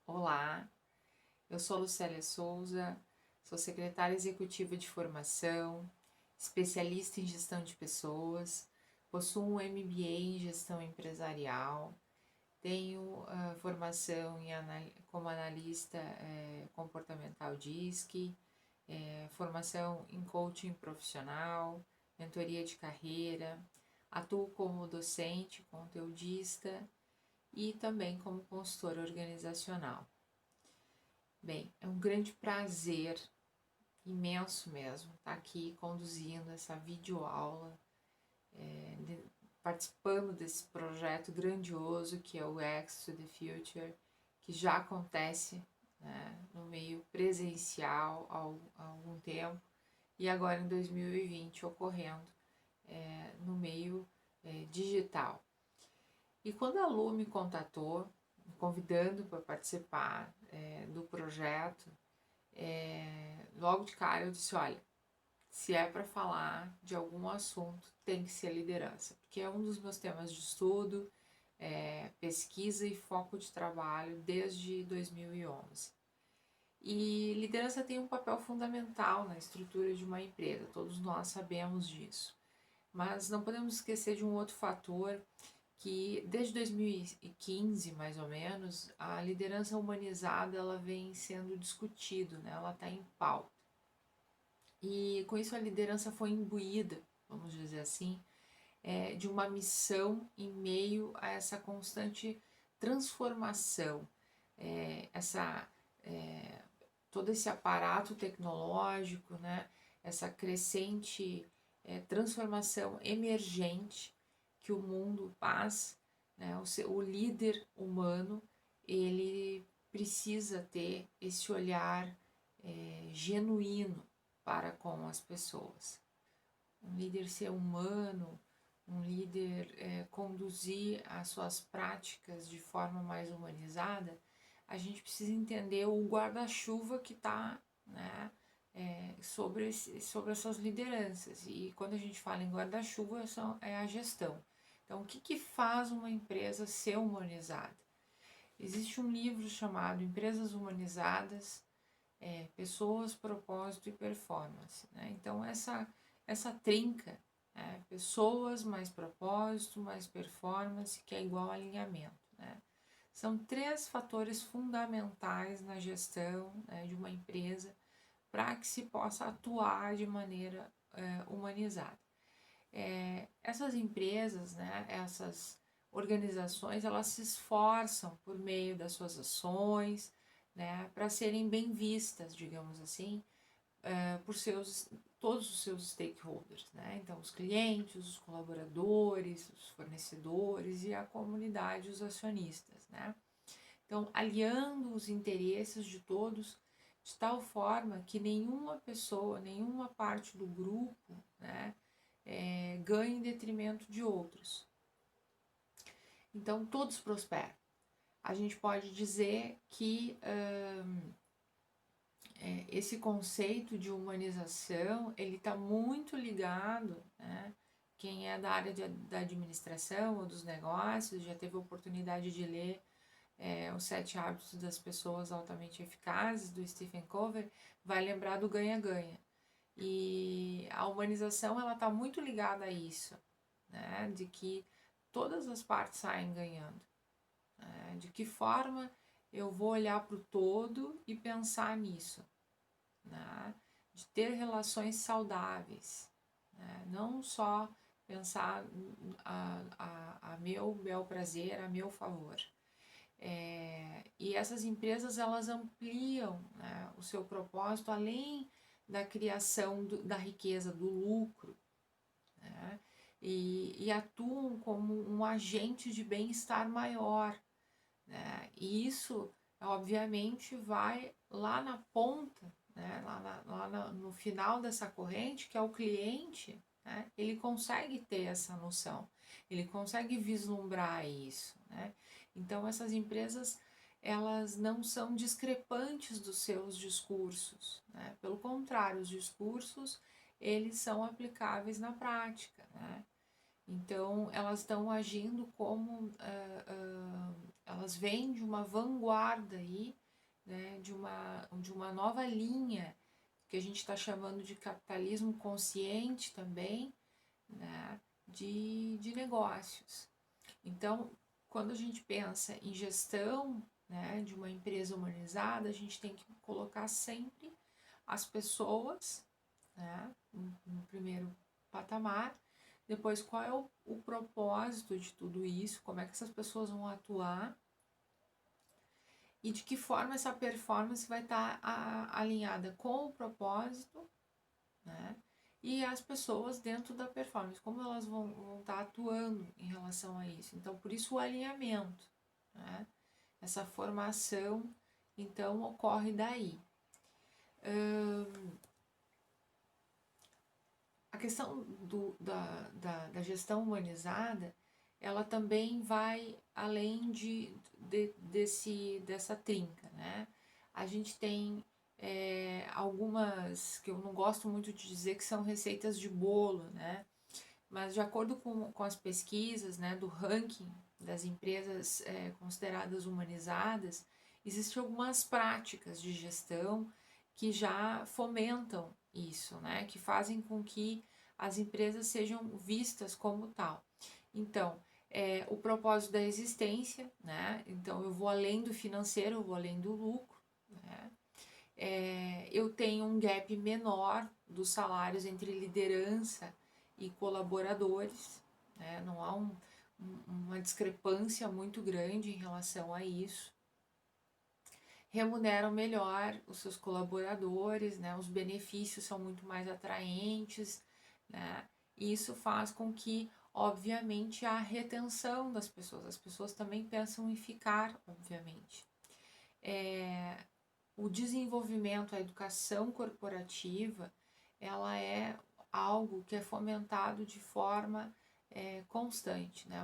Olá, eu sou Lucélia Souza, sou secretária executiva de formação, especialista em gestão de pessoas, possuo um MBA em gestão empresarial, tenho formação como analista comportamental DISC, formação em coaching profissional, mentoria de carreira, atuo como docente, conteudista e também como consultora organizacional. Bem, é um grande prazer, imenso mesmo, estar aqui conduzindo essa videoaula, participando desse projeto grandioso que é o X to the Future, que já acontece, né, no meio presencial há algum tempo e agora em 2020 ocorrendo no meio digital. E quando a Lu me contatou, me convidando para participar do projeto, logo de cara eu disse, olha, se é para falar de algum assunto, tem que ser liderança, porque é um dos meus temas de estudo, pesquisa e foco de trabalho desde 2011. E liderança tem um papel fundamental na estrutura de uma empresa, todos nós sabemos disso. Mas não podemos esquecer de um outro fator que desde 2015, mais ou menos, a liderança humanizada ela vem sendo discutido, né? Ela está em pauta. E com isso a liderança foi imbuída, vamos dizer assim, de uma missão em meio a essa constante transformação, todo esse aparato tecnológico, né? Essa crescente transformação emergente que o mundo passa, né? O líder humano ele precisa ter esse olhar genuíno para com as pessoas. Um líder ser humano, um líder conduzir as suas práticas de forma mais humanizada, a gente precisa entender o guarda-chuva que está, né, sobre essas lideranças. E quando a gente fala em guarda-chuva, é a gestão. Então, o que faz uma empresa ser humanizada? Existe um livro chamado Empresas Humanizadas, Pessoas, Propósito e Performance. Né? Então, essa trinca, pessoas mais propósito, mais performance, que é igual a alinhamento. Né? São 3 fatores fundamentais na gestão, né, de uma empresa para que se possa atuar de maneira humanizada. Essas empresas, né, essas organizações, elas se esforçam por meio das suas ações, né, para serem bem vistas, digamos assim, por todos os seus stakeholders, né? Então, os clientes, os colaboradores, os fornecedores e a comunidade, os acionistas, né? Então, aliando os interesses de todos de tal forma que nenhuma pessoa, nenhuma parte do grupo, né, ganhe em detrimento de outros. Então, todos prosperam. A gente pode dizer que esse conceito de humanização ele está muito ligado, né? Quem é da área da administração ou dos negócios já teve a oportunidade de ler Os 7 Hábitos das Pessoas Altamente Eficazes, do Stephen Covey, vai lembrar do ganha-ganha. E a humanização ela está muito ligada a isso, né? De que todas as partes saem ganhando. Né? De que forma eu vou olhar para o todo e pensar nisso, né? De ter relações saudáveis, né? Não só pensar a meu bel prazer, a meu favor. E essas empresas elas ampliam, né, o seu propósito além da criação da riqueza, do lucro, né, e atuam como um agente de bem-estar maior, né, e isso obviamente vai lá na ponta, né, no final dessa corrente, que é o cliente, né, ele consegue ter essa noção, ele consegue vislumbrar isso, né. Então essas empresas elas não são discrepantes dos seus discursos, né? Pelo contrário, os discursos eles são aplicáveis na prática, né? Então elas estão agindo como elas vêm de uma vanguarda aí, né, de uma nova linha que a gente está chamando de capitalismo consciente também, né, de negócios. Então, quando a gente pensa em gestão, né, de uma empresa humanizada, a gente tem que colocar sempre as pessoas, né, no primeiro patamar. Depois, qual é o propósito de tudo isso, como é que essas pessoas vão atuar e de que forma essa performance vai estar alinhada com o propósito, né? E as pessoas dentro da performance, como elas vão estar atuando em relação a isso. Então, por isso o alinhamento, né? Essa formação, então, ocorre daí. A questão da gestão humanizada, ela também vai além dessa trinca, né? A gente tem algumas que eu não gosto muito de dizer que são receitas de bolo, né? Mas de acordo com as pesquisas, né, do ranking das empresas consideradas humanizadas, existem algumas práticas de gestão que já fomentam isso, né, que fazem com que as empresas sejam vistas como tal. Então, o propósito da existência, né, então eu vou além do financeiro, eu vou além do lucro, né, eu tenho um gap menor dos salários entre liderança e colaboradores, né? Não há uma discrepância muito grande em relação a isso. Remuneram melhor os seus colaboradores, né? Os benefícios são muito mais atraentes, né? E isso faz com que, obviamente, a retenção das pessoas. As pessoas também pensam em ficar, obviamente. O desenvolvimento, a educação corporativa, ela é algo que é fomentado de forma constante, né?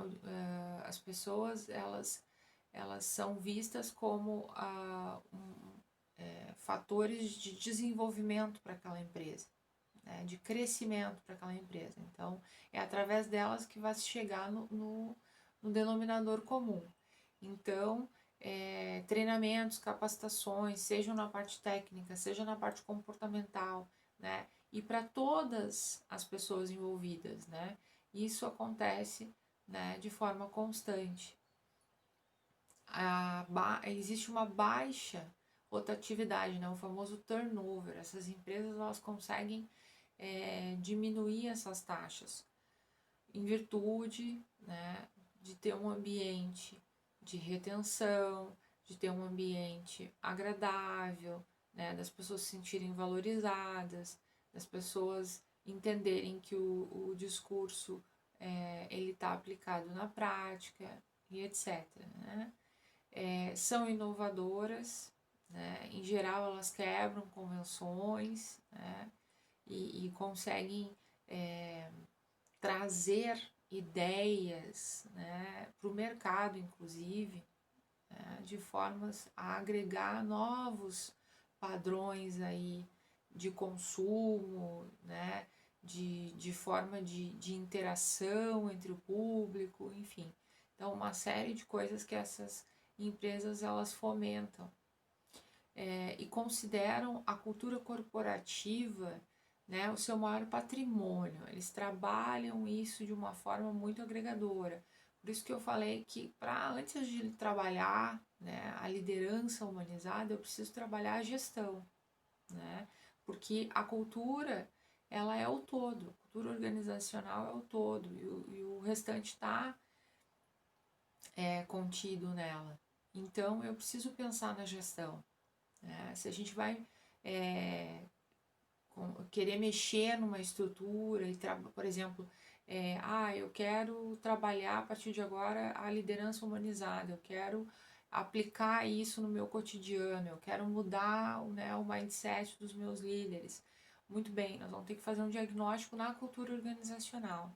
As pessoas, elas são vistas como fatores de desenvolvimento para aquela empresa, né? De crescimento para aquela empresa. Então, é através delas que vai se chegar no denominador comum. Então, treinamentos, capacitações, sejam na parte técnica, seja na parte comportamental, né? E para todas as pessoas envolvidas, né? Isso acontece, né, de forma constante. Existe uma baixa rotatividade, né? O famoso turnover. Essas empresas elas conseguem diminuir essas taxas em virtude, né, de ter um ambiente de retenção, de ter um ambiente agradável, né, das pessoas se sentirem valorizadas, das pessoas entenderem que o discurso ele está aplicado na prática e etc. Né? São inovadoras, né? Em geral elas quebram convenções, né? E conseguem trazer ideias, né, para o mercado, inclusive, né, de formas a agregar novos padrões aí de consumo, né, de forma de interação entre o público, enfim. Então, uma série de coisas que essas empresas elas fomentam e consideram a cultura corporativa, né, o seu maior patrimônio. Eles trabalham isso de uma forma muito agregadora. Por isso que eu falei que para antes de trabalhar, né, a liderança humanizada, eu preciso trabalhar a gestão, né? Porque a cultura ela é o todo, a cultura organizacional é o todo e o restante está contido nela. Então eu preciso pensar na gestão. Né? Se a gente vai querer mexer numa estrutura e, por exemplo, eu quero trabalhar a partir de agora a liderança humanizada, eu quero aplicar isso no meu cotidiano, eu quero mudar, né, o mindset dos meus líderes. Muito bem, nós vamos ter que fazer um diagnóstico na cultura organizacional.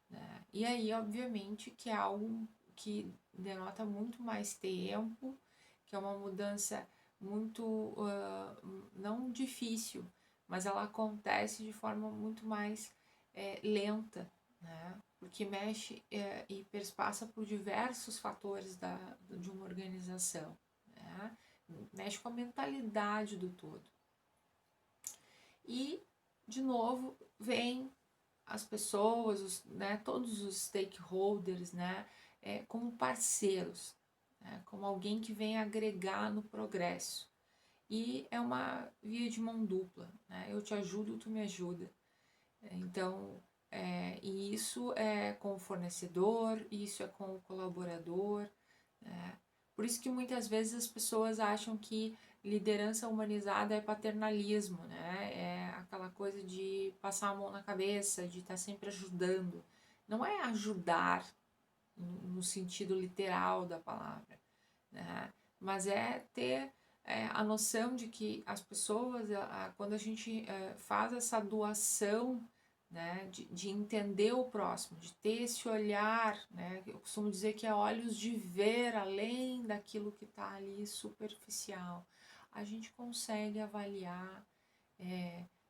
Né? E aí, obviamente, que é algo que denota muito mais tempo, que é uma mudança muito não difícil, mas ela acontece de forma muito mais lenta, né? Porque mexe e perspassa por diversos fatores de uma organização, né? Mexe com a mentalidade do todo. E, de novo, vem as pessoas, né, todos os stakeholders, né, como parceiros, né, como alguém que vem agregar no progresso. E é uma via de mão dupla, né? Eu te ajudo, tu me ajuda. Então, e isso é com o fornecedor, isso é com o colaborador, né? Por isso que muitas vezes as pessoas acham que liderança humanizada é paternalismo, né? É aquela coisa de passar a mão na cabeça, de estar sempre ajudando. Não é ajudar no sentido literal da palavra, né? Mas é ter a noção de que as pessoas, quando a gente faz essa doação, né, de entender o próximo, de ter esse olhar, né, eu costumo dizer que é olhos de ver além daquilo que está ali superficial, a gente consegue avaliar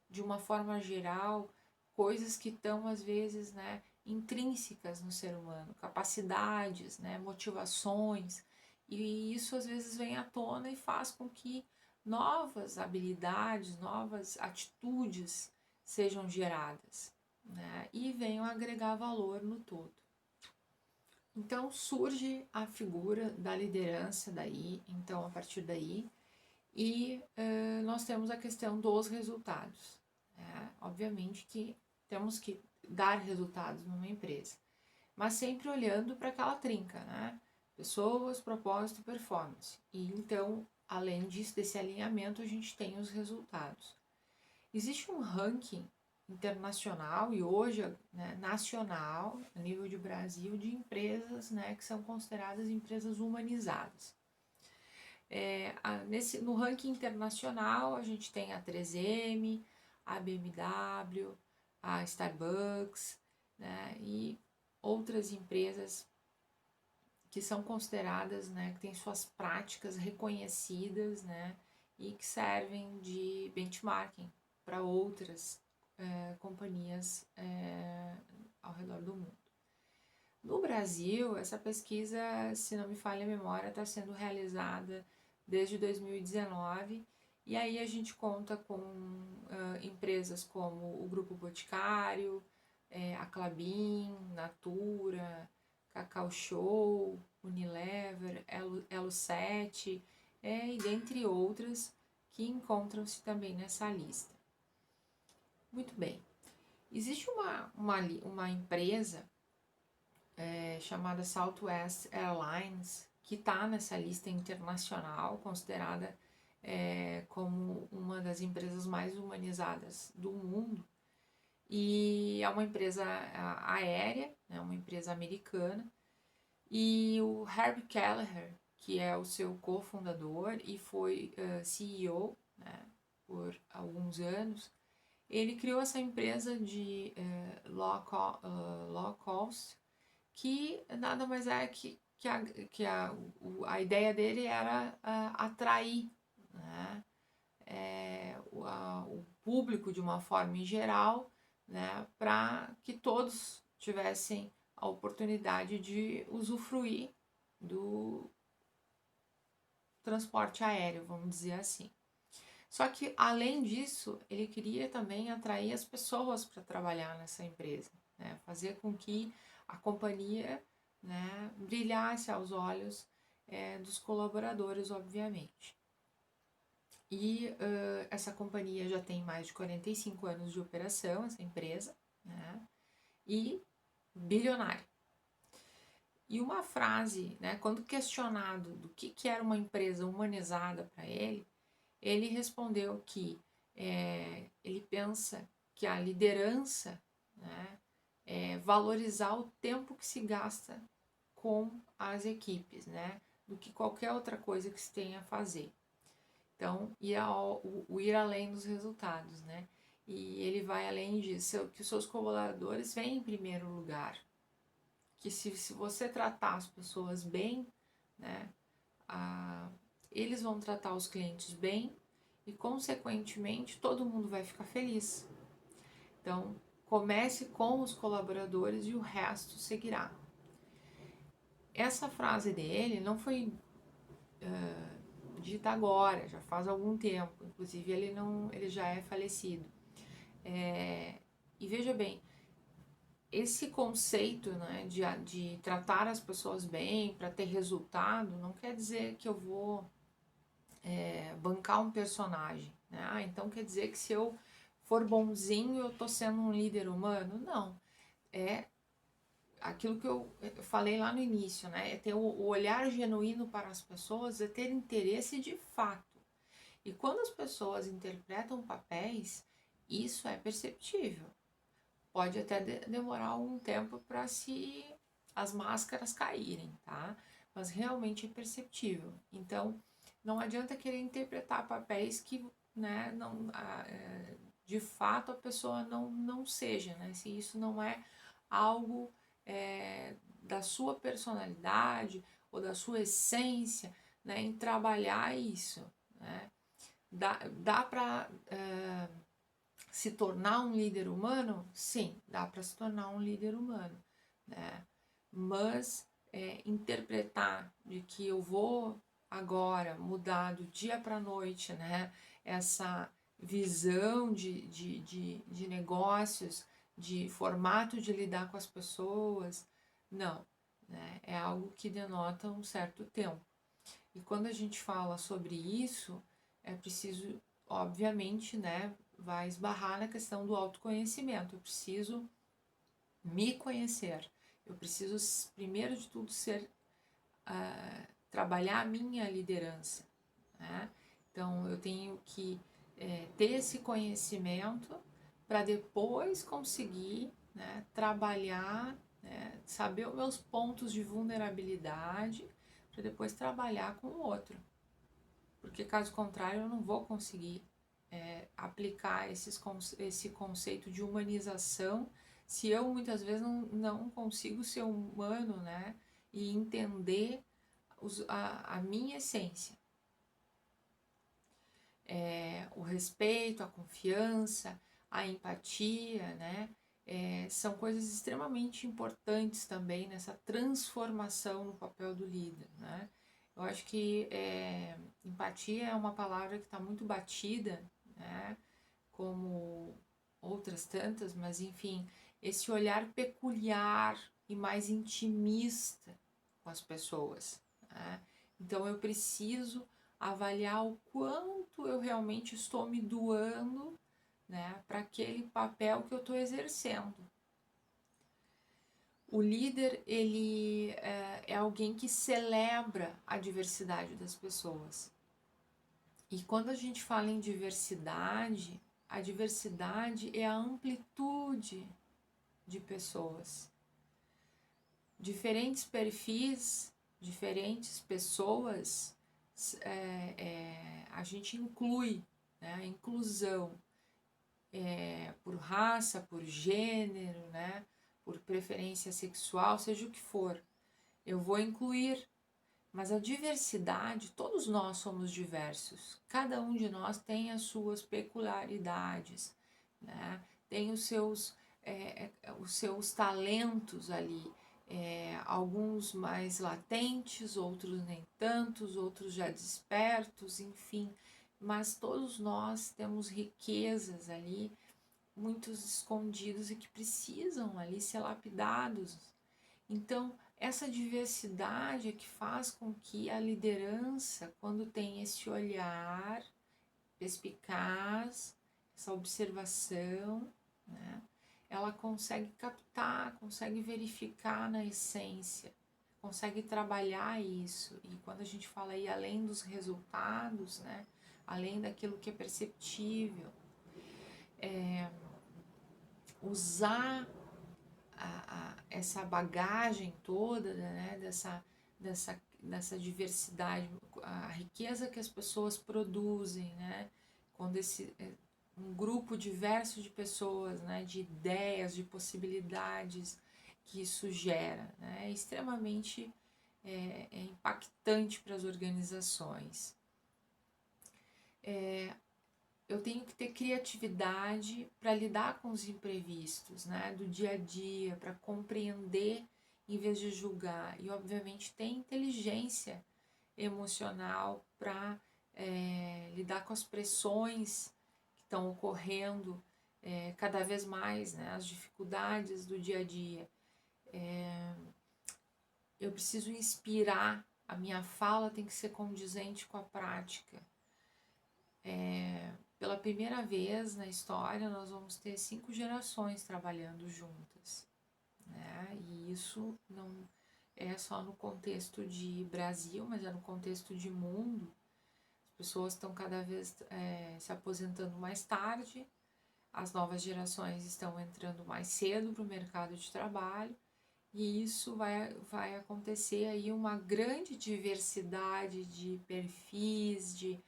de uma forma geral coisas que estão às vezes, né, intrínsecas no ser humano, capacidades, né, motivações, e isso às vezes vem à tona e faz com que novas habilidades, novas atitudes sejam geradas, né, e venham agregar valor no todo. Então surge a figura da liderança daí, então a partir daí, e nós temos a questão dos resultados. Obviamente que temos que dar resultados numa empresa, mas sempre olhando para aquela trinca, né? Pessoas, propósito e performance. E então, além disso, desse alinhamento, a gente tem os resultados. Existe um ranking internacional e hoje, né, nacional, a nível de Brasil, de empresas, né, que são consideradas empresas humanizadas. No ranking internacional, a gente tem a 3M, a BMW, a Starbucks, né, e outras empresas que são consideradas, né, que têm suas práticas reconhecidas, né, e que servem de benchmarking para outras companhias ao redor do mundo. No Brasil, essa pesquisa, se não me falha a memória, está sendo realizada desde 2019, e aí a gente conta com empresas como o Grupo Boticário, a Klabin, Natura, Cacau Show, Unilever, Elo7, e dentre outras que encontram-se também nessa lista. Muito bem. Existe uma empresa chamada Southwest Airlines, que está nessa lista internacional, considerada como uma das empresas mais humanizadas do mundo. E é uma empresa aérea, né, uma empresa americana. E o Herb Kelleher, que é o seu cofundador e foi CEO, né, por alguns anos, ele criou essa empresa de low cost, que nada mais é a ideia dele era atrair, né, o público de uma forma em geral, né, para que todos tivessem a oportunidade de usufruir do transporte aéreo, vamos dizer assim. Só que, além disso, ele queria também atrair as pessoas para trabalhar nessa empresa, né? Fazer com que a companhia, né, brilhasse aos olhos dos colaboradores, obviamente. E essa companhia já tem mais de 45 anos de operação, essa empresa, né? E bilionária. E uma frase, né, quando questionado do que era uma empresa humanizada para ele respondeu que ele pensa que a liderança, né, é valorizar o tempo que se gasta com as equipes, né, do que qualquer outra coisa que se tenha a fazer. Então, o ir além dos resultados, né? E ele vai além disso, que os seus colaboradores vêm em primeiro lugar. Que se você tratar as pessoas bem, né, eles vão tratar os clientes bem e, consequentemente, todo mundo vai ficar feliz. Então, Comece com os colaboradores e o resto seguirá. Essa frase dele não foi dita agora, já faz algum tempo. Inclusive ele já é falecido. E veja bem, esse conceito, né, de tratar as pessoas bem para ter resultado não quer dizer que eu vou bancar um personagem, né? Então quer dizer que se eu for bonzinho eu tô sendo um líder humano? Não. É aquilo que eu falei lá no início, né? É ter o olhar genuíno para as pessoas, é ter interesse de fato. E quando as pessoas interpretam papéis, isso é perceptível. Pode até demorar algum tempo para as máscaras caírem, tá? Mas realmente é perceptível. Então, não adianta querer interpretar papéis que, né, não, de fato a pessoa não seja, né? Se isso não é algo da sua personalidade ou da sua essência, né, em trabalhar isso, né? Dá para se tornar um líder humano? Sim, dá para se tornar um líder humano, né? Mas interpretar de que eu vou agora mudar do dia para a noite, né? Essa visão de negócios, de formato de lidar com as pessoas, não, né? É algo que denota um certo tempo. E quando a gente fala sobre isso, é preciso, obviamente, né, vai esbarrar na questão do autoconhecimento. Eu preciso me conhecer. Eu preciso, primeiro de tudo, trabalhar a minha liderança, né? Então, eu tenho que ter esse conhecimento para depois conseguir, né, trabalhar, né, saber os meus pontos de vulnerabilidade, para depois trabalhar com o outro. Porque caso contrário eu não vou conseguir aplicar esse conceito de humanização se eu muitas vezes não consigo ser humano, né? E entender a minha essência. O respeito, a confiança, a empatia, né? São coisas extremamente importantes também nessa transformação no papel do líder, né? Eu acho que empatia é uma palavra que está muito batida, né? Como outras tantas, mas enfim, esse olhar peculiar e mais intimista com as pessoas, né? Então eu preciso avaliar o quanto eu realmente estou me doando, né, para aquele papel que eu estou exercendo. O líder, ele é alguém que celebra a diversidade das pessoas. E quando a gente fala em diversidade, a diversidade é a amplitude de pessoas. Diferentes perfis, diferentes pessoas, a gente inclui, né? A inclusão por raça, por gênero, né? Por preferência sexual, seja o que for. Eu vou incluir, mas a diversidade, todos nós somos diversos. Cada um de nós tem as suas peculiaridades, né? Tem os seus talentos ali. Alguns mais latentes, outros nem tantos, outros já despertos, enfim. Mas todos nós temos riquezas ali, muitos escondidos e que precisam ali ser lapidados. Então, essa diversidade é que faz com que a liderança, quando tem esse olhar perspicaz, essa observação, né, ela consegue captar, consegue verificar na essência, consegue trabalhar isso. E quando a gente fala aí além dos resultados, né, além daquilo que é perceptível, usar essa bagagem toda, né, dessa diversidade, a riqueza que as pessoas produzem, né, quando um grupo diverso de pessoas, né, de ideias, de possibilidades que isso gera, né, é extremamente impactante para as organizações. eu tenho que ter criatividade para lidar com os imprevistos, né, do dia a dia, para compreender em vez de julgar. E, obviamente, ter inteligência emocional para lidar com as pressões que estão ocorrendo cada vez mais, né, as dificuldades do dia a dia. Eu preciso inspirar, a minha fala tem que ser condizente com a prática. Pela primeira vez na história, nós vamos ter 5 gerações trabalhando juntas, né? E isso não é só no contexto de Brasil, mas é no contexto de mundo. As pessoas estão cada vez se aposentando mais tarde, as novas gerações estão entrando mais cedo para o mercado de trabalho, e isso vai acontecer aí uma grande diversidade de perfis, de,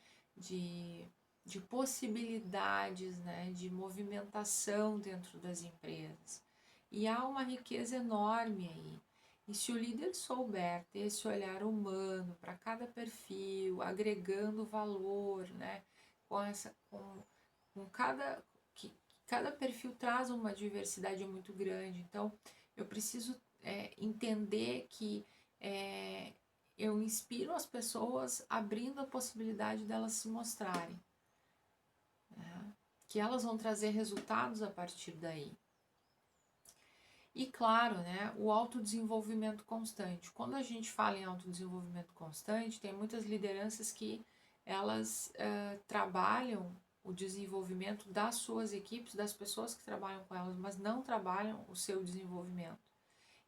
de possibilidades, né, de movimentação dentro das empresas. E há uma riqueza enorme aí. E se o líder souber ter esse olhar humano para cada perfil, agregando valor, né, com cada perfil traz uma diversidade muito grande. Então, eu preciso entender que eu inspiro as pessoas abrindo a possibilidade delas se mostrarem, né? Que elas vão trazer resultados a partir daí. E claro, né, o autodesenvolvimento constante. Quando a gente fala em autodesenvolvimento constante, tem muitas lideranças que elas trabalham o desenvolvimento das suas equipes, das pessoas que trabalham com elas, mas não trabalham o seu desenvolvimento.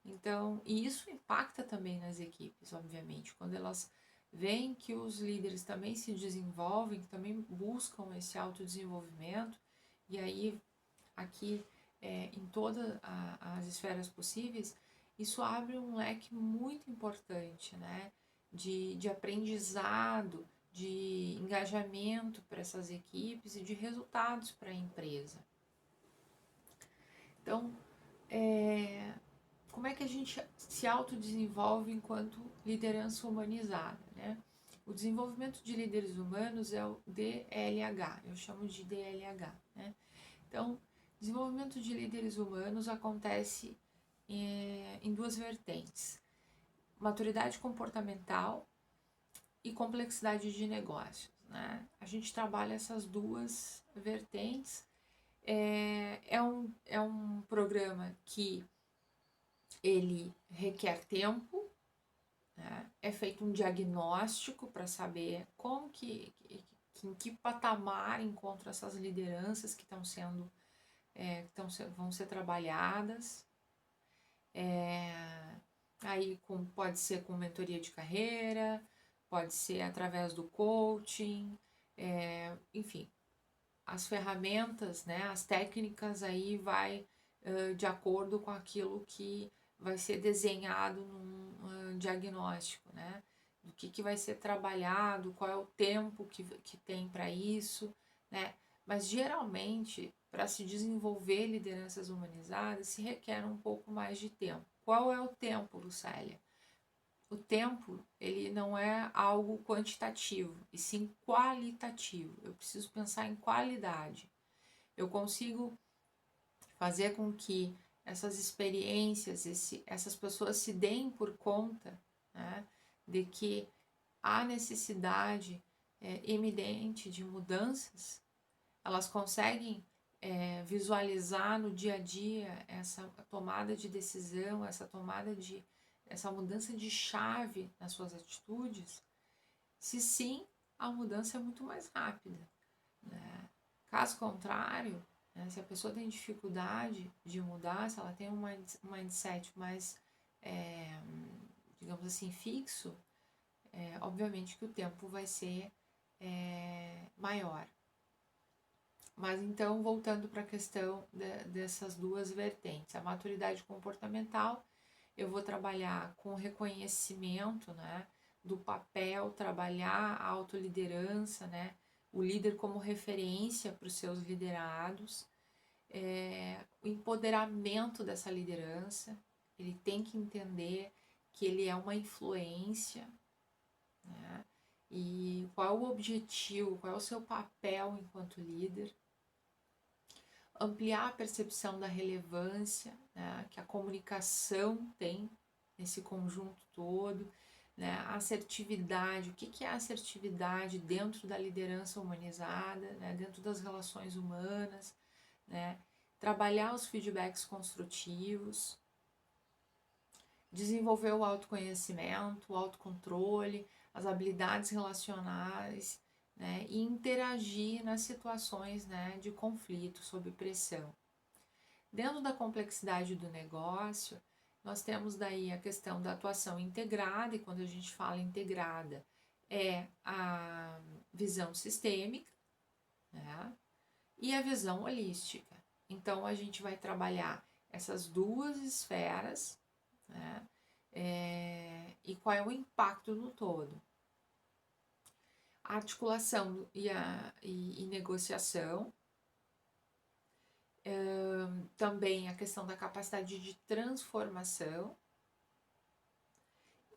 Então, e isso impacta também nas equipes, obviamente, quando elas veem que os líderes também se desenvolvem, que também buscam esse autodesenvolvimento, e aí aqui em todas as esferas possíveis, isso abre um leque muito importante, né, de aprendizado, de engajamento para essas equipes e de resultados para a empresa. Então, como é que a gente se autodesenvolve enquanto liderança humanizada, né? O desenvolvimento de líderes humanos é o DLH, eu chamo de DLH, né? Então, desenvolvimento de líderes humanos acontece em duas vertentes: maturidade comportamental e complexidade de negócios, né? A gente trabalha essas duas vertentes. É um programa que ele requer tempo, né? É feito um diagnóstico para saber em que patamar encontram essas lideranças que estão sendo vão ser trabalhadas. Aí pode ser com mentoria de carreira, pode ser através do coaching, enfim, as ferramentas, né, as técnicas aí vai de acordo com aquilo que vai ser desenhado num diagnóstico, né, do que vai ser trabalhado, qual é o tempo que tem para isso, né, mas geralmente para se desenvolver lideranças humanizadas se requer um pouco mais de tempo. Qual é o tempo, Lucélia? O tempo, ele não é algo quantitativo, e sim qualitativo. Eu preciso pensar em qualidade. Eu consigo fazer com que essas experiências, essas pessoas se deem por conta, né, de que há necessidade eminente de mudanças. Elas conseguem visualizar no dia a dia essa tomada de decisão, essa mudança de chave nas suas atitudes. Se sim, a mudança é muito mais rápida, né? Caso contrário, né, se a pessoa tem dificuldade de mudar, se ela tem um mindset mais, digamos assim, fixo, obviamente que o tempo vai ser maior. Mas então, voltando para a questão dessas duas vertentes, a maturidade comportamental, eu vou trabalhar com reconhecimento, né, do papel, trabalhar a autoliderança, né, o líder como referência para os seus liderados, o empoderamento dessa liderança, ele tem que entender que ele é uma influência, né, e qual é o objetivo, qual é o seu papel enquanto líder. Ampliar a percepção da relevância, né, que a comunicação tem nesse conjunto todo, né, a assertividade, o que é a assertividade dentro da liderança humanizada, né, dentro das relações humanas, né, trabalhar os feedbacks construtivos, desenvolver o autoconhecimento, o autocontrole, as habilidades relacionais, né, e interagir nas situações, né, de conflito, sob pressão. Dentro da complexidade do negócio, nós temos daí a questão da atuação integrada, e quando a gente fala integrada, é a visão sistêmica, né, e a visão holística. Então, a gente vai trabalhar essas duas esferas, né, e qual é o impacto no todo. A articulação e negociação, também a questão da capacidade de transformação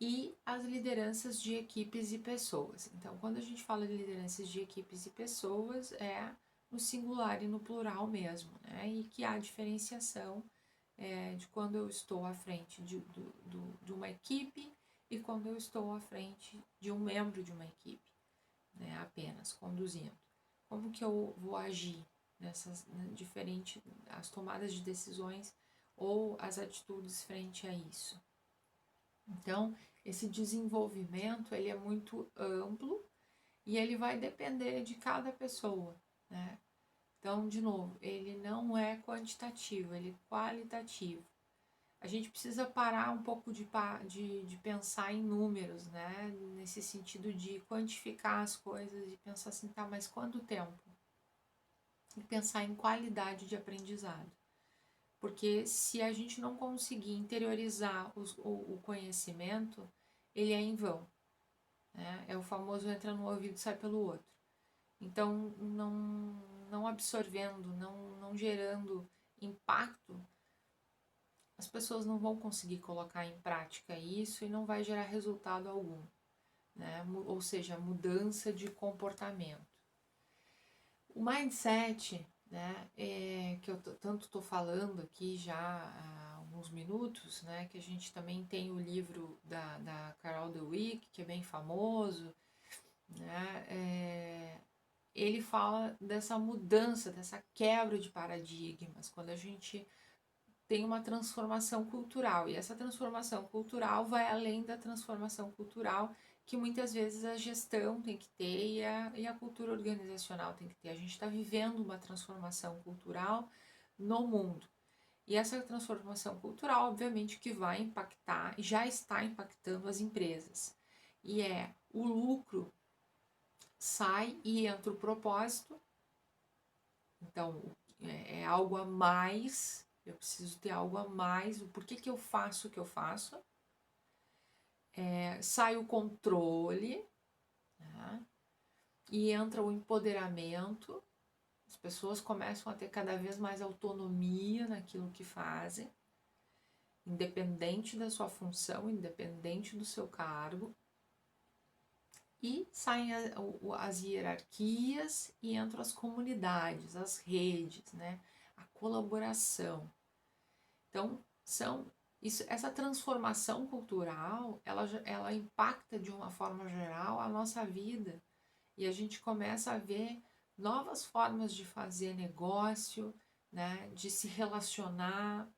e as lideranças de equipes e pessoas. Então, quando a gente fala de lideranças de equipes e pessoas, é no singular e no plural mesmo, né? E que há diferenciação de quando eu estou à frente de uma equipe e quando eu estou à frente de um membro de uma equipe, né? Apenas conduzindo. Como que eu vou agir nessas diferentes as tomadas de decisões ou as atitudes frente a isso? Então, esse desenvolvimento ele é muito amplo e ele vai depender de cada pessoa, né? Então, de novo, ele não é quantitativo, ele é qualitativo. A gente precisa parar um pouco de pensar em números, né? Nesse sentido de quantificar as coisas e pensar assim, tá, mas quanto tempo? E pensar em qualidade de aprendizado. Porque se a gente não conseguir interiorizar o conhecimento, ele é em vão. Né? É o famoso entra no ouvido e sai pelo outro. Então, não absorvendo, não gerando impacto, as pessoas não vão conseguir colocar em prática isso e não vai gerar resultado algum. Né? Ou seja, mudança de comportamento. O mindset, né, que eu tanto estou falando aqui já há alguns minutos, né, que a gente também tem o livro da Carol Dweck, que é bem famoso, né, ele fala dessa mudança, dessa quebra de paradigmas, quando a gente tem uma transformação cultural, e essa transformação cultural vai além da transformação cultural que muitas vezes a gestão tem que ter e a cultura organizacional tem que ter. A gente está vivendo uma transformação cultural no mundo. E essa transformação cultural, obviamente, que vai impactar e já está impactando as empresas. E o lucro sai e entra o propósito. Então, é algo a mais. Eu preciso ter algo a mais. O porquê que eu faço o que eu faço? Sai o controle, né? E entra o empoderamento. As pessoas começam a ter cada vez mais autonomia naquilo que fazem, independente da sua função, independente do seu cargo. E saem as hierarquias e entram as comunidades, as redes, né? A colaboração. Então, essa transformação cultural, ela impacta de uma forma geral a nossa vida. E a gente começa a ver novas formas de fazer negócio, né, de se relacionar.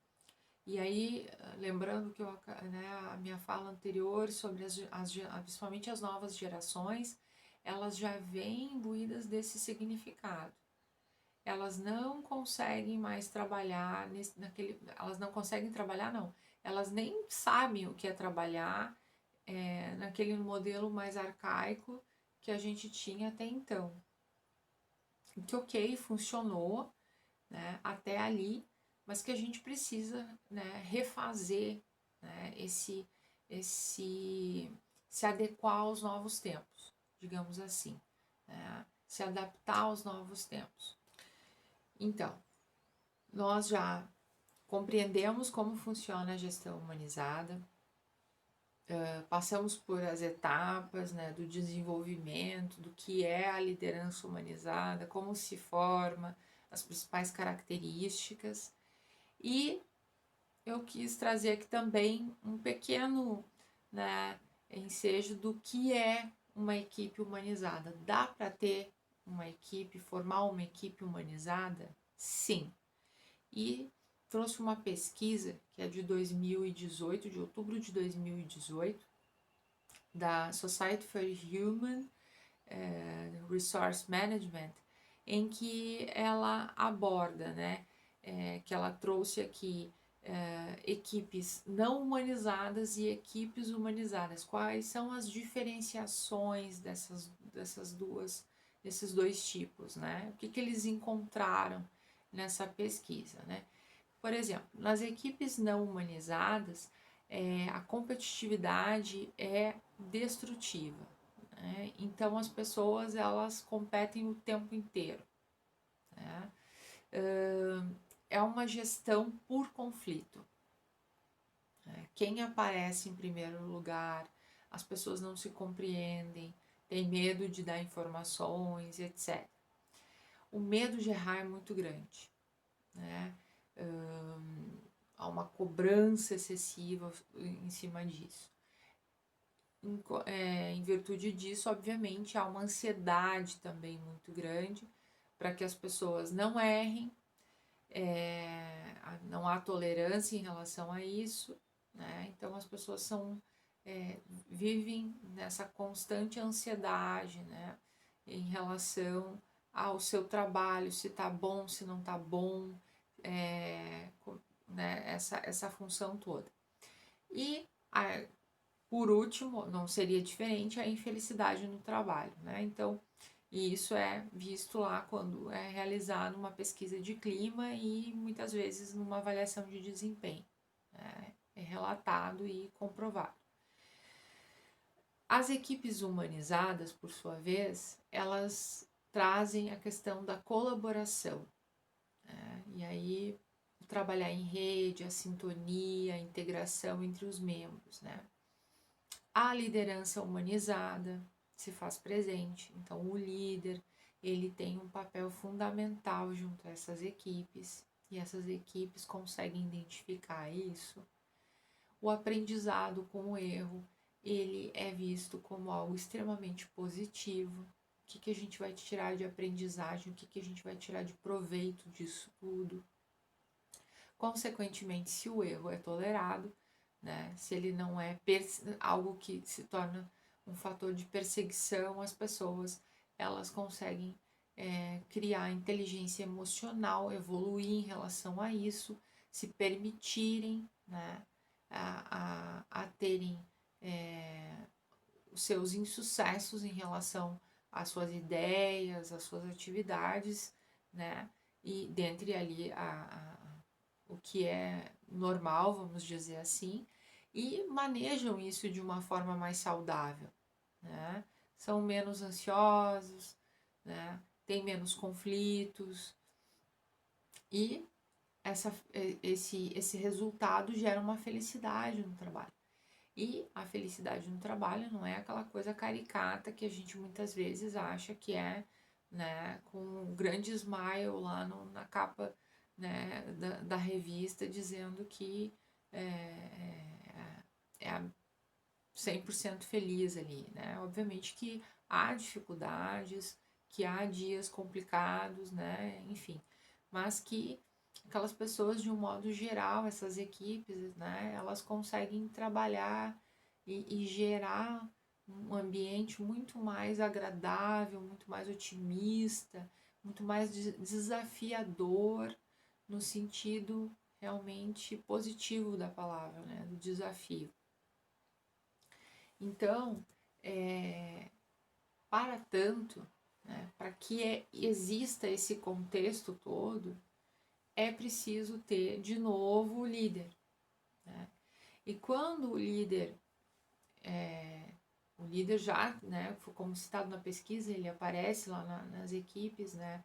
E aí, lembrando que a minha fala anterior sobre principalmente as novas gerações, elas já vêm imbuídas desse significado. Elas não conseguem mais trabalhar elas não conseguem trabalhar, não. Elas nem sabem o que é trabalhar naquele modelo mais arcaico que a gente tinha até então. Que ok, funcionou, né, até ali, mas que a gente precisa, né, refazer, né, se adequar aos novos tempos, digamos assim, né, se adaptar aos novos tempos. Então, nós já compreendemos como funciona a gestão humanizada, Passamos por as etapas, né, do desenvolvimento, do que é a liderança humanizada, como se forma, as principais características. E eu quis trazer aqui também um pequeno, né, ensejo do que é uma equipe humanizada. Dá para ter uma equipe, formar uma equipe humanizada? Sim. E trouxe uma pesquisa que é de 2018, de outubro de 2018, da Society for Human Resource Management, em que ela aborda, né, que ela trouxe aqui equipes não humanizadas e equipes humanizadas. Quais são as diferenciações desses dois tipos, né? O que eles encontraram nessa pesquisa, né? Por exemplo, nas equipes não humanizadas, a competitividade é destrutiva, né? Então as pessoas elas competem o tempo inteiro, né? É uma gestão por conflito, né? Quem aparece em primeiro lugar, as pessoas não se compreendem, têm medo de dar informações, etc. O medo de errar é muito grande, né? Há uma cobrança excessiva em cima disso. Em virtude disso, obviamente, há uma ansiedade também muito grande para que as pessoas não errem, não há tolerância em relação a isso, né? Então as pessoas vivem nessa constante ansiedade, né? Em relação ao seu trabalho, se tá bom, se não tá bom, é, né? Essa função toda. E por último, não seria diferente, a infelicidade no trabalho, né? Então, e isso é visto lá quando é realizado uma pesquisa de clima e muitas vezes numa avaliação de desempenho, né? É relatado e comprovado. As equipes humanizadas, por sua vez, elas trazem a questão da colaboração, né? E aí trabalhar em rede, a sintonia, a integração entre os membros, né? A liderança humanizada se faz presente, então o líder ele tem um papel fundamental junto a essas equipes e essas equipes conseguem identificar isso. O aprendizado com o erro ele é visto como algo extremamente positivo. O que a gente vai tirar de aprendizagem, o que a gente vai tirar de proveito disso tudo. Consequentemente, se o erro é tolerado, né, se ele não é algo que se torna um fator de perseguição, as pessoas elas conseguem criar inteligência emocional, evoluir em relação a isso, se permitirem, né, a terem os seus insucessos em relação às suas ideias, às suas atividades, né, e dentre ali o que é normal, vamos dizer assim, e manejam isso de uma forma mais saudável, né? São menos ansiosos, né? Tem menos conflitos e esse resultado gera uma felicidade no trabalho. E a felicidade no trabalho não é aquela coisa caricata que a gente muitas vezes acha que é, né, com um grande smile lá na capa, né, da revista dizendo que é 100% feliz ali, né? Obviamente que há dificuldades, que há dias complicados, né? Enfim, mas que aquelas pessoas, de um modo geral, essas equipes, né? Elas conseguem trabalhar e gerar um ambiente muito mais agradável, muito mais otimista, muito mais desafiador no sentido realmente positivo da palavra, né? Do desafio. Então, para tanto, né, para que exista esse contexto todo, é preciso ter, de novo, o líder. Né? E quando o líder já, né, como citado na pesquisa, ele aparece lá nas equipes, né,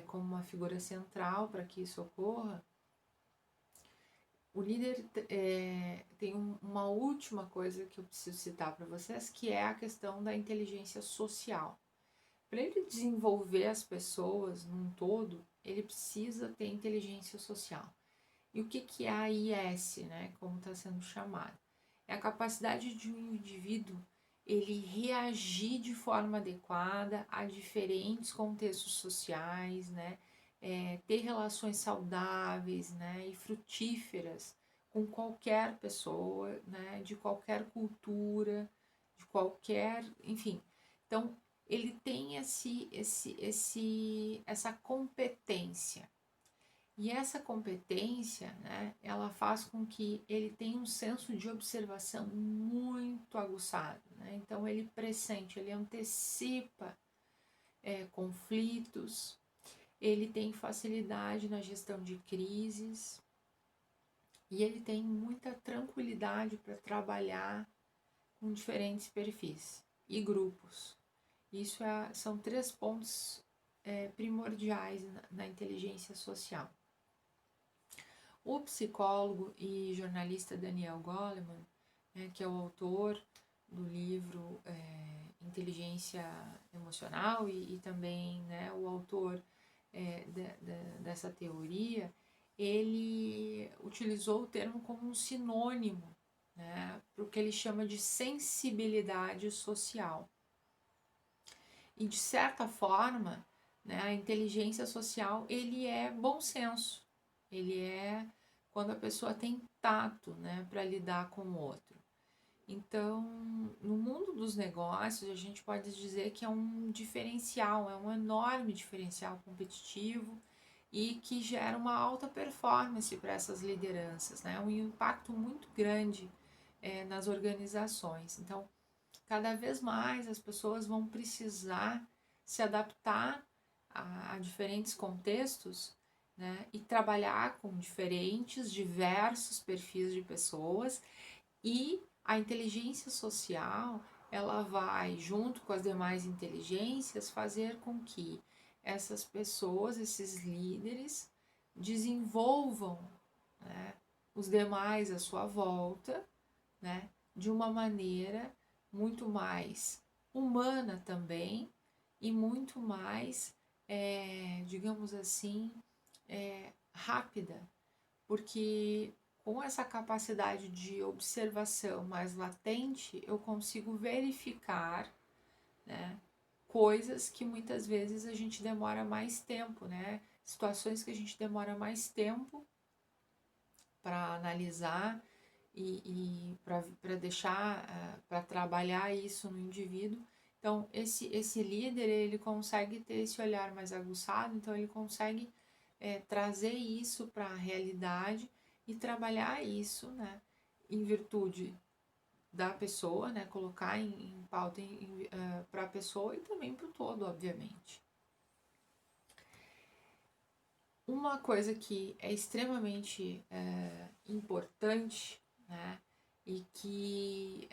como uma figura central para que isso ocorra, O líder tem uma última coisa que eu preciso citar para vocês, que é a questão da inteligência social. Para ele desenvolver as pessoas num todo, ele precisa ter inteligência social. E o que é a IS, né? Como está sendo chamado? É a capacidade de um indivíduo ele reagir de forma adequada a diferentes contextos sociais, né? Ter relações saudáveis, né? E frutíferas com qualquer pessoa, né? De qualquer cultura, de qualquer, enfim. Então ele tem essa competência. E essa competência, né, ela faz com que ele tenha um senso de observação muito aguçado. Né? Então, ele pressente, ele antecipa conflitos, ele tem facilidade na gestão de crises e ele tem muita tranquilidade para trabalhar com diferentes perfis e grupos. Isso são 3 pontos primordiais na inteligência social. O psicólogo e jornalista Daniel Goleman, que é o autor do livro Inteligência Emocional e também, né, o autor dessa teoria, ele utilizou o termo como um sinônimo, né, para o que ele chama de sensibilidade social. E de certa forma, né, a inteligência social ele é bom senso, ele é quando a pessoa tem tato, né, para lidar com o outro. Então, no mundo dos negócios, a gente pode dizer que é um diferencial, é um enorme diferencial competitivo e que gera uma alta performance para essas lideranças, né, um impacto muito grande nas organizações. Então, cada vez mais as pessoas vão precisar se adaptar a diferentes contextos, né, e trabalhar com diversos perfis de pessoas, e a inteligência social ela vai, junto com as demais inteligências, fazer com que essas pessoas, esses líderes, desenvolvam, né, os demais à sua volta, né, de uma maneira muito mais humana também e muito mais, digamos assim, rápida, porque com essa capacidade de observação mais latente, eu consigo verificar, né, coisas que muitas vezes a gente demora mais tempo, né? Situações que a gente demora mais tempo para analisar e para deixar, para trabalhar isso no indivíduo. Então, esse líder, ele consegue ter esse olhar mais aguçado, então ele consegue trazer isso para a realidade e trabalhar isso, né, em virtude da pessoa, né, colocar em pauta para a pessoa e também para o todo, obviamente. Uma coisa que é extremamente importante, né, e que,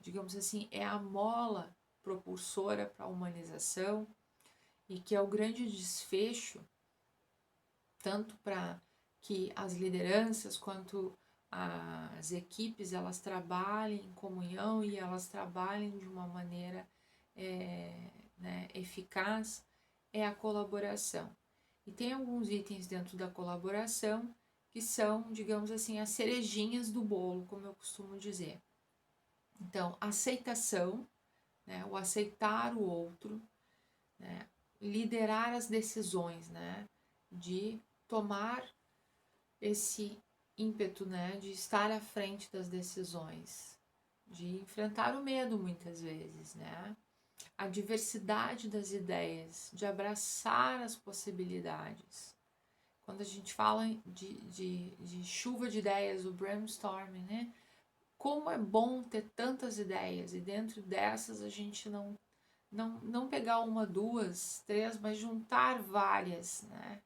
digamos assim, é a mola propulsora para a humanização e que é o grande desfecho, tanto para que as lideranças quanto as equipes elas trabalhem em comunhão e elas trabalhem de uma maneira né, eficaz, é a colaboração. E tem alguns itens dentro da colaboração que são, digamos assim, as cerejinhas do bolo, como eu costumo dizer. Então, aceitação, né, o aceitar o outro, né, liderar as decisões, né, de tomar esse ímpeto, né, de estar à frente das decisões, de enfrentar o medo muitas vezes, né, a diversidade das ideias, de abraçar as possibilidades. Quando a gente fala de chuva de ideias, o brainstorming, né, como é bom ter tantas ideias e dentro dessas a gente não pegar uma, duas, três, mas juntar várias, né?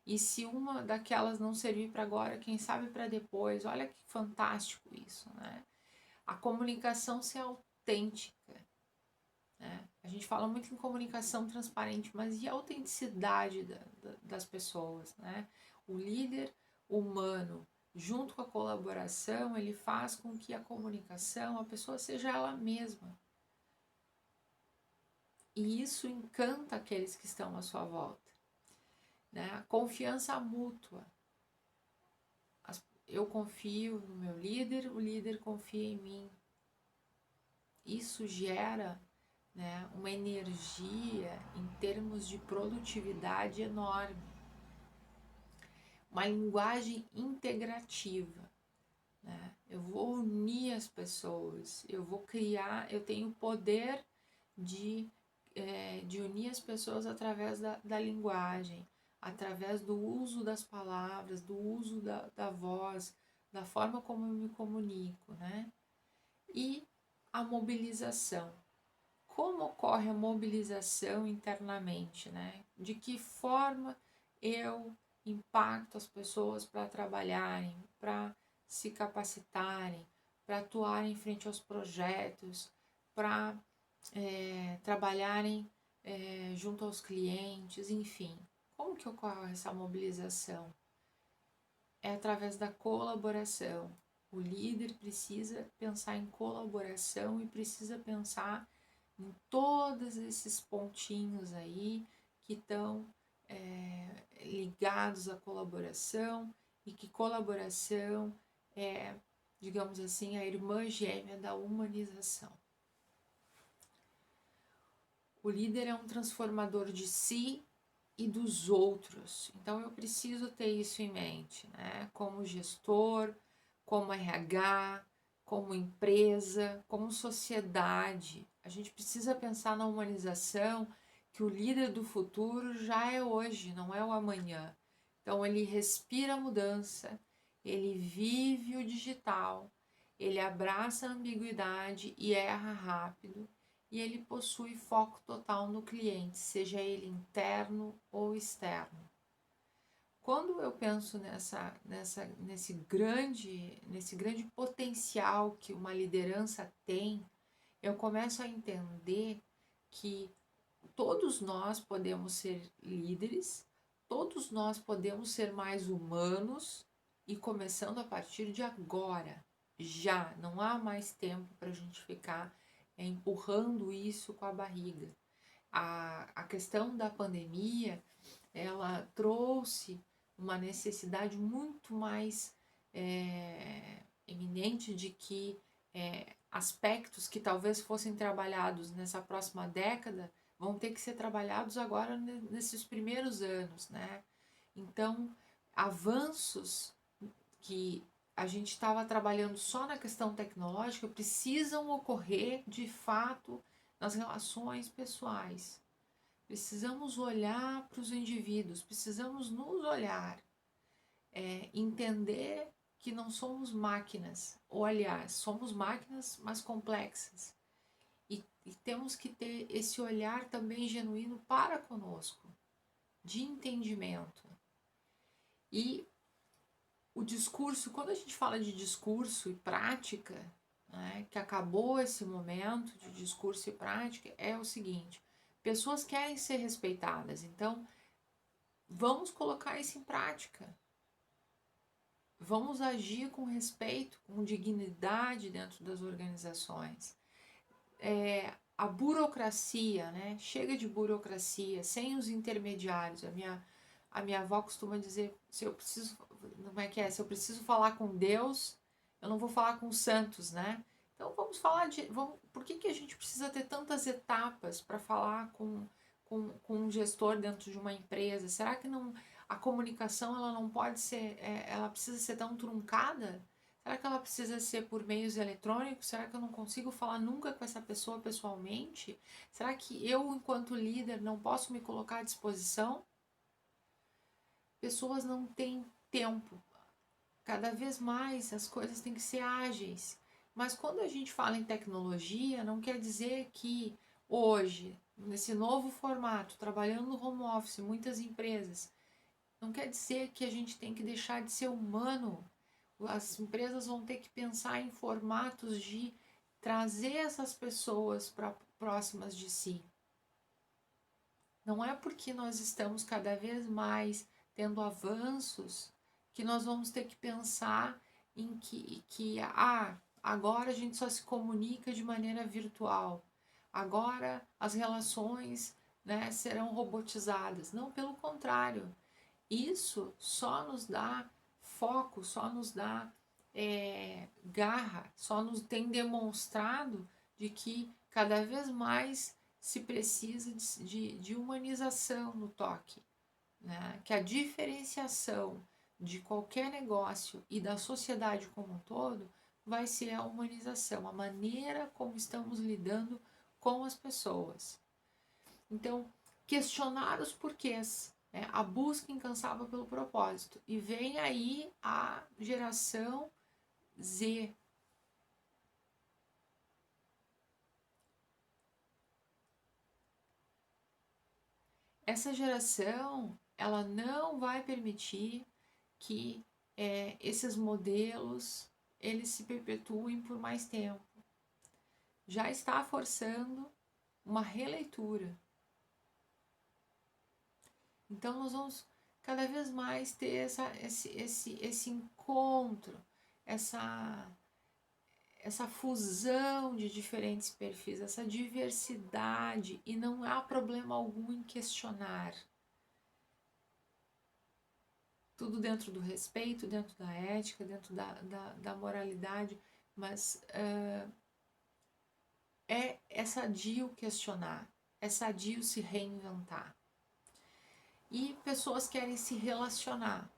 E se uma daquelas não servir para agora, quem sabe para depois. Olha que fantástico isso, né? A comunicação ser autêntica, né? A gente fala muito em comunicação transparente, mas e a autenticidade das pessoas, né? O líder humano junto com a colaboração, ele faz com que a comunicação, a pessoa seja ela mesma. E isso encanta aqueles que estão à sua volta, né? A confiança mútua. Eu confio no meu líder, o líder confia em mim. Isso gera, né, uma energia em termos de produtividade enorme. Uma linguagem integrativa, né? Eu vou unir as pessoas, eu vou criar, eu tenho o poder de unir as pessoas através da linguagem, através do uso das palavras, do uso da voz, da forma como eu me comunico, né? E a mobilização. Como ocorre a mobilização internamente, né? De que forma eu impacto as pessoas para trabalharem, para se capacitarem, para atuarem frente aos projetos, para trabalharem junto aos clientes, enfim. Como que ocorre essa mobilização? É através da colaboração. O líder precisa pensar em colaboração e precisa pensar em todos esses pontinhos aí que estão ligados à colaboração e que colaboração é, digamos assim, a irmã gêmea da humanização. O líder é um transformador de si e dos outros. Então eu preciso ter isso em mente, né? Como gestor, como RH, como empresa, como sociedade. A gente precisa pensar na humanização, que o líder do futuro já é hoje, não é o amanhã. Então ele respira a mudança, ele vive o digital, ele abraça a ambiguidade e erra rápido e ele possui foco total no cliente, seja ele interno ou externo. Quando eu penso nesse grande potencial que uma liderança tem, eu começo a entender que todos nós podemos ser líderes, todos nós podemos ser mais humanos e começando a partir de agora, já, não há mais tempo para a gente ficar empurrando isso com a barriga. A questão da pandemia, ela trouxe uma necessidade muito mais eminente de que aspectos que talvez fossem trabalhados nessa próxima década vão ter que ser trabalhados agora nesses primeiros anos, né? Então, avanços que a gente estava trabalhando só na questão tecnológica precisam ocorrer de fato nas relações pessoais. Precisamos olhar para os indivíduos, precisamos nos olhar, entender que não somos máquinas, ou aliás, somos máquinas, mas complexas. E temos que ter esse olhar também genuíno para conosco, de entendimento. E o discurso, quando a gente fala de discurso e prática, né, que acabou esse momento de discurso e prática, é o seguinte: pessoas querem ser respeitadas, então vamos colocar isso em prática. Vamos agir com respeito, com dignidade dentro das organizações. A burocracia, né? Chega de burocracia, sem os intermediários. A minha avó costuma dizer, se eu preciso, como é que é? Se eu preciso falar com Deus, eu não vou falar com os santos, né? Então vamos falar por que a gente precisa ter tantas etapas para falar com um gestor dentro de uma empresa? Será que não, a comunicação ela não pode ser, ela precisa ser tão truncada? Será que ela precisa ser por meios eletrônicos? Será que eu não consigo falar nunca com essa pessoa pessoalmente? Será que eu, enquanto líder, não posso me colocar à disposição? Pessoas não têm tempo. Cada vez mais as coisas têm que ser ágeis. Mas quando a gente fala em tecnologia, não quer dizer que hoje, nesse novo formato, trabalhando no home office, muitas empresas, não quer dizer que a gente tem que deixar de ser humano. As empresas vão ter que pensar em formatos de trazer essas pessoas para próximas de si. Não é porque nós estamos cada vez mais tendo avanços que nós vamos ter que pensar em que agora a gente só se comunica de maneira virtual, agora as relações, né, serão robotizadas. Não, pelo contrário, isso só nos dá foco, só nos dá garra, só nos tem demonstrado de que cada vez mais se precisa de humanização no toque, né? Que a diferenciação de qualquer negócio e da sociedade como um todo vai ser a humanização, a maneira como estamos lidando com as pessoas. Então, questionar os porquês, né? A busca incansável pelo propósito. E vem aí a geração Z. Essa geração, ela não vai permitir que esses modelos eles se perpetuem por mais tempo. Já está forçando uma releitura. Então nós vamos cada vez mais ter esse encontro, essa fusão de diferentes perfis, essa diversidade, e não há problema algum em questionar. Tudo dentro do respeito, dentro da ética, dentro da moralidade, mas é sadio questionar, é sadio se reinventar. E pessoas querem se relacionar.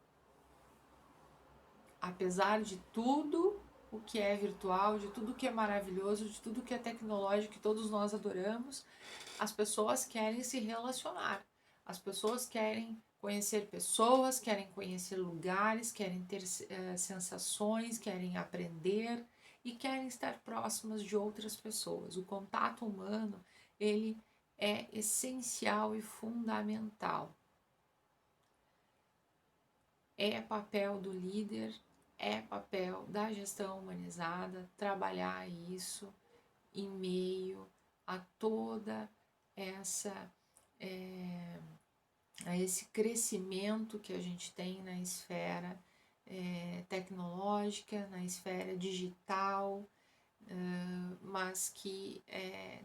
Apesar de tudo o que é virtual, de tudo que é maravilhoso, de tudo que é tecnológico, que todos nós adoramos, as pessoas querem se relacionar. As pessoas querem conhecer pessoas, querem conhecer lugares, querem ter sensações, querem aprender e querem estar próximas de outras pessoas. O contato humano, ele é essencial e fundamental. É papel do líder, é papel da gestão humanizada trabalhar isso em meio a toda a esse crescimento que a gente tem na esfera tecnológica, na esfera digital, mas que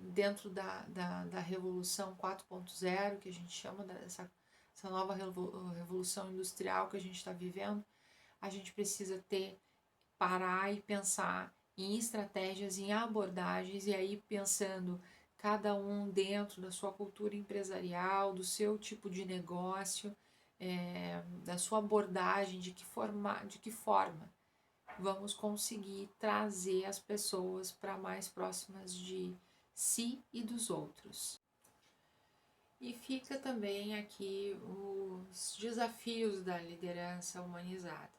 dentro da revolução 4.0, que a gente chama dessa nova revolução industrial que a gente está vivendo, a gente precisa parar e pensar em estratégias, em abordagens, e aí pensando cada um dentro da sua cultura empresarial, do seu tipo de negócio, da sua abordagem, de que forma vamos conseguir trazer as pessoas para mais próximas de si e dos outros. E fica também aqui os desafios da liderança humanizada.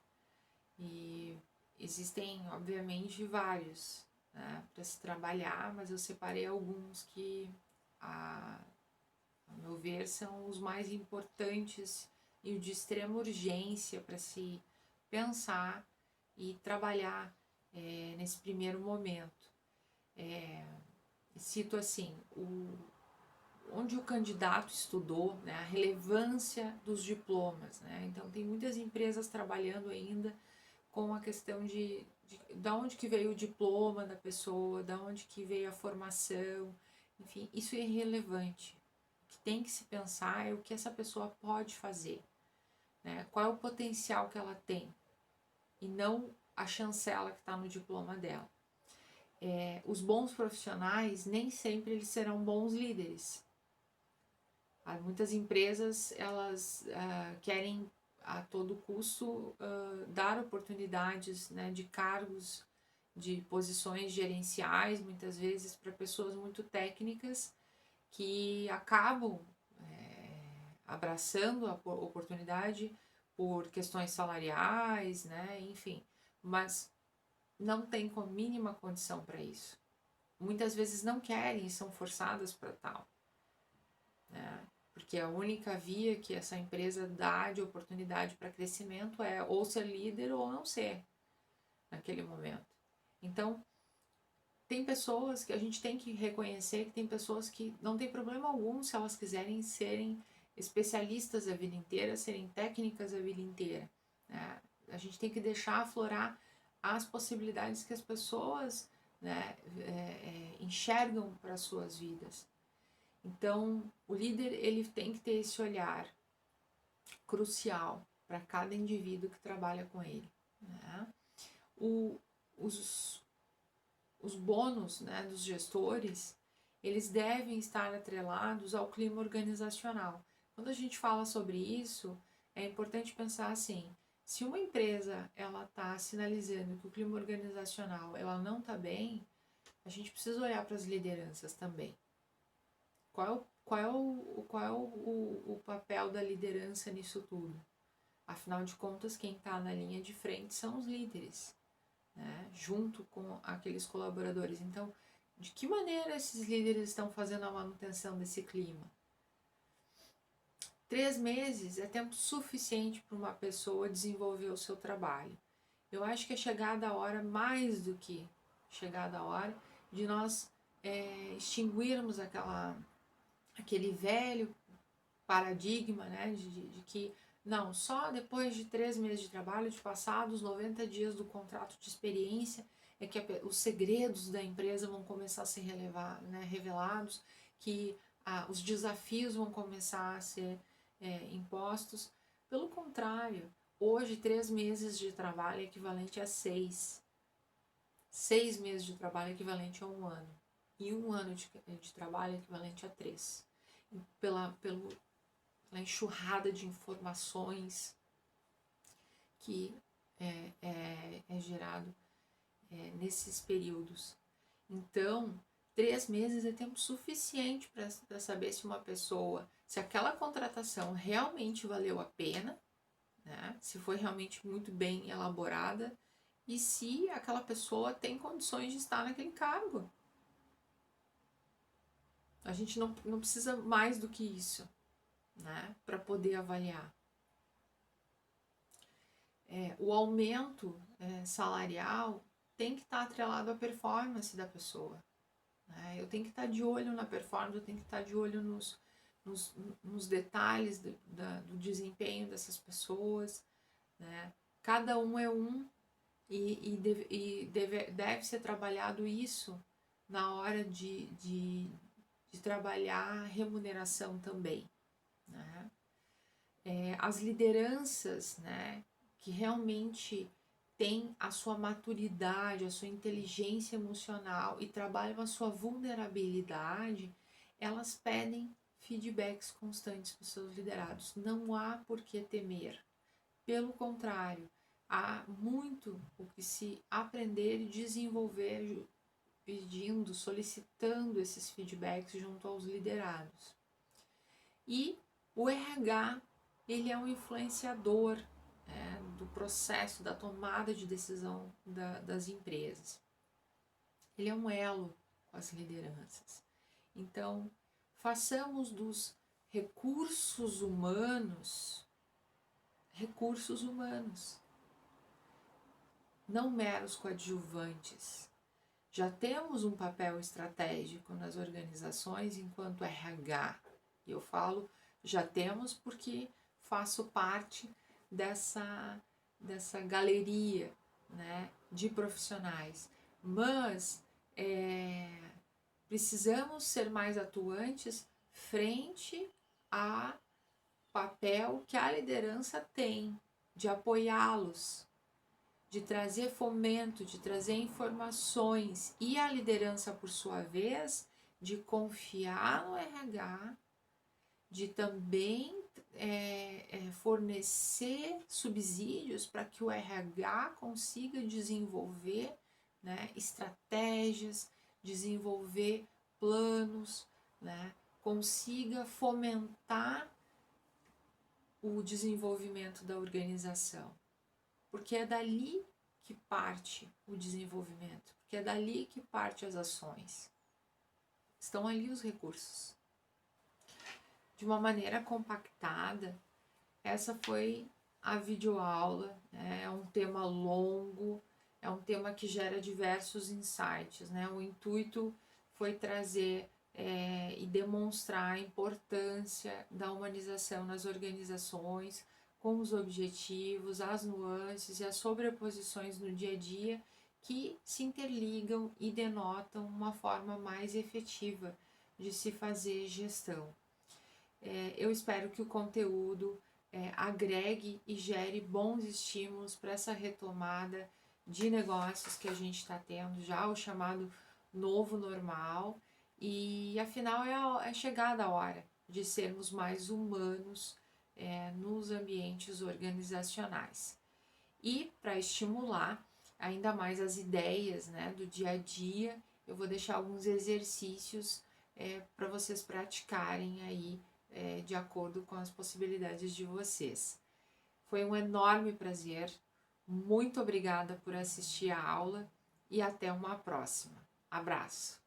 E existem, obviamente, vários, né, para se trabalhar, mas eu separei alguns que, a meu ver, são os mais importantes e de extrema urgência para se pensar e trabalhar nesse primeiro momento. Cito assim, onde o candidato estudou, né, a relevância dos diplomas, né? Então tem muitas empresas trabalhando ainda com a questão de onde que veio o diploma da pessoa, da onde que veio a formação, enfim, isso é irrelevante. O que tem que se pensar é o que essa pessoa pode fazer, né? Qual é o potencial que ela tem, e não a chancela que está no diploma dela. Os bons profissionais nem sempre eles serão bons líderes. Muitas empresas elas querem a todo custo dar oportunidades, né, de cargos, de posições gerenciais, muitas vezes para pessoas muito técnicas que acabam abraçando a oportunidade por questões salariais, né, enfim, mas não tem com mínima condição para isso. Muitas vezes não querem e são forçadas para tal, né? Porque a única via que essa empresa dá de oportunidade para crescimento é ou ser líder ou não ser naquele momento. Então, tem pessoas que a gente tem que reconhecer que tem pessoas que não tem problema algum se elas quiserem serem especialistas a vida inteira, serem técnicas a vida inteira, né? A gente tem que deixar aflorar as possibilidades que as pessoas, né, enxergam para as suas vidas. Então, o líder ele tem que ter esse olhar crucial para cada indivíduo que trabalha com ele, né? O, os, os bônus, né, dos gestores, eles devem estar atrelados ao clima organizacional. Quando a gente fala sobre isso, é importante pensar assim: se uma empresa ela está sinalizando que o clima organizacional ela não está bem, a gente precisa olhar para as lideranças também. Qual é o papel da liderança nisso tudo? Afinal de contas, quem está na linha de frente são os líderes, né? Junto com aqueles colaboradores. Então, de que maneira esses líderes estão fazendo a manutenção desse clima? 3 meses é tempo suficiente para uma pessoa desenvolver o seu trabalho. Eu acho que é chegada a hora, mais do que chegada a hora, de nós extinguirmos aquele velho paradigma, né, de que não, só depois de 3 meses de trabalho, de passados 90 dias do contrato de experiência, é que os segredos da empresa vão começar a ser revelados, que os desafios vão começar a ser impostos. Pelo contrário, hoje 3 meses de trabalho é equivalente a 6. 6 meses de trabalho é equivalente a 1 ano. E 1 ano de trabalho é equivalente a 3. Pela enxurrada de informações que é gerado nesses períodos. Então, 3 meses é tempo suficiente para saber se uma pessoa, se aquela contratação realmente valeu a pena, né? Se foi realmente muito bem elaborada e se aquela pessoa tem condições de estar naquele cargo. A gente não precisa mais do que isso, né, para poder avaliar. O aumento salarial tem que estar atrelado à performance da pessoa, né? Eu tenho que estar de olho na performance, eu tenho que estar de olho nos detalhes do desempenho dessas pessoas, né? Cada um é um e deve ser trabalhado isso na hora de trabalhar a remuneração também, né? As lideranças, né, que realmente têm a sua maturidade, a sua inteligência emocional e trabalham a sua vulnerabilidade, elas pedem feedbacks constantes para os seus liderados. Não há por que temer. Pelo contrário, há muito o que se aprender e desenvolver pedindo, solicitando esses feedbacks junto aos liderados. E o RH, ele é um influenciador do processo, da tomada de decisão das empresas. Ele é um elo com as lideranças. Então, façamos dos recursos humanos, não meros coadjuvantes. Já temos um papel estratégico nas organizações enquanto RH. E eu falo já temos porque faço parte dessa galeria, né, de profissionais. Mas precisamos ser mais atuantes frente ao papel que a liderança tem de apoiá-los, de trazer fomento, de trazer informações, e a liderança, por sua vez, de confiar no RH, de também fornecer subsídios para que o RH consiga desenvolver, né, estratégias, desenvolver planos, né, consiga fomentar o desenvolvimento da organização. Porque é dali que parte o desenvolvimento, porque é dali que parte as ações. Estão ali os recursos. De uma maneira compactada, essa foi a videoaula, né? É um tema longo, é um tema que gera diversos insights, né? O intuito foi trazer e demonstrar a importância da humanização nas organizações, com os objetivos, as nuances e as sobreposições no dia a dia que se interligam e denotam uma forma mais efetiva de se fazer gestão. Eu espero que o conteúdo agregue e gere bons estímulos para essa retomada de negócios que a gente está tendo já, o chamado novo normal, e afinal é chegada a hora de sermos mais humanos nos ambientes organizacionais. E para estimular ainda mais as ideias, né, do dia a dia, eu vou deixar alguns exercícios para vocês praticarem aí de acordo com as possibilidades de vocês. Foi um enorme prazer, muito obrigada por assistir a aula e até uma próxima. Abraço!